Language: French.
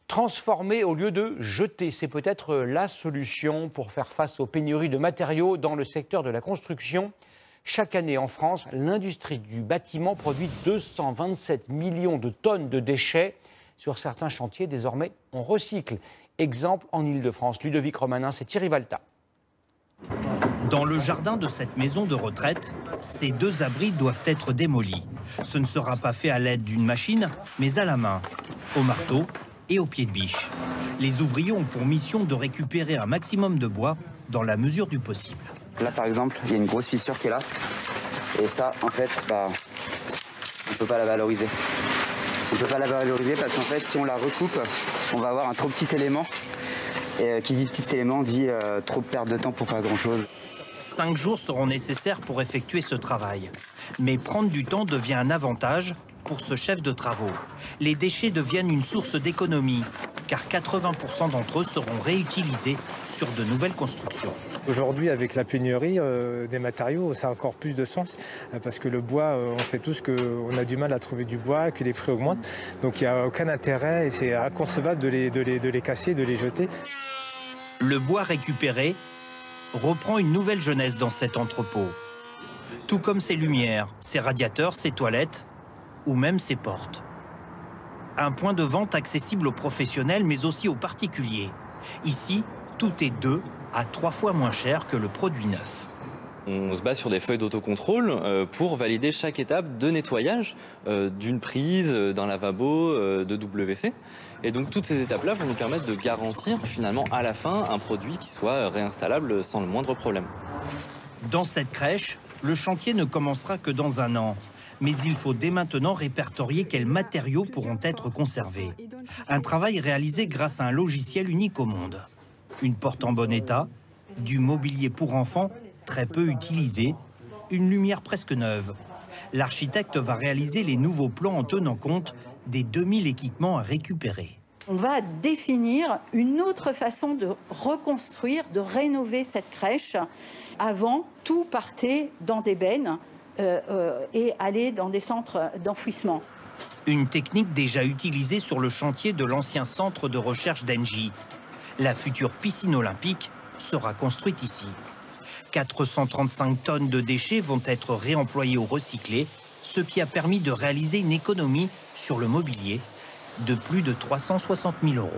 Transformer au lieu de jeter, c'est peut-être la solution pour faire face aux pénuries de matériaux dans le secteur de la construction. Chaque année en France, l'industrie du bâtiment produit 227 millions de tonnes de déchets. Sur certains chantiers, désormais, on recycle. Exemple en Ile-de-France. Ludovic Romanin, c'est Thierry Valta. Dans le jardin de cette maison de retraite, ces deux abris doivent être démolis. Ce ne sera pas fait à l'aide d'une machine, mais à la main, au marteau et au pied de biche. Les ouvriers ont pour mission de récupérer un maximum de bois dans la mesure du possible. Là, par exemple, il y a une grosse fissure qui est là. Et ça, en fait, on ne peut pas la valoriser. On ne peut pas la valoriser parce qu'en fait, si on la recoupe, on va avoir un trop petit élément. Et qui dit petit élément dit trop de perte de temps pour pas grand-chose. 5 jours seront nécessaires pour effectuer ce travail. Mais prendre du temps devient un avantage pour ce chef de travaux. Les déchets deviennent une source d'économie, car 80% d'entre eux seront réutilisés sur de nouvelles constructions. Aujourd'hui, avec la pénurie des matériaux, ça a encore plus de sens, parce que le bois, on sait tous qu'on a du mal à trouver du bois, que les prix augmentent. Donc il n'y a aucun intérêt et c'est inconcevable de les casser, de les jeter. Le bois récupéré reprend une nouvelle jeunesse dans cet entrepôt. Tout comme ses lumières, ses radiateurs, ses toilettes ou même ses portes. Un point de vente accessible aux professionnels mais aussi aux particuliers. Ici, tout est 2 à 3 fois moins cher que le produit neuf. On se base sur des feuilles d'autocontrôle pour valider chaque étape de nettoyage d'une prise, d'un lavabo, de WC. Et donc toutes ces étapes-là vont nous permettre de garantir finalement à la fin un produit qui soit réinstallable sans le moindre problème. Dans cette crèche, le chantier ne commencera que dans 1 an. Mais il faut dès maintenant répertorier quels matériaux pourront être conservés. Un travail réalisé grâce à un logiciel unique au monde. Une porte en bon état, du mobilier pour enfants très peu utilisé, une lumière presque neuve. L'architecte va réaliser les nouveaux plans en tenant compte des 2000 équipements à récupérer. On va définir une autre façon de reconstruire, de rénover cette crèche. Avant, tout partait dans des bennes et allait dans des centres d'enfouissement. Une technique déjà utilisée sur le chantier de l'ancien centre de recherche d'Engie. La future piscine olympique sera construite ici. 435 tonnes de déchets vont être réemployés ou recyclés, ce qui a permis de réaliser une économie sur le mobilier de plus de 360 000 €.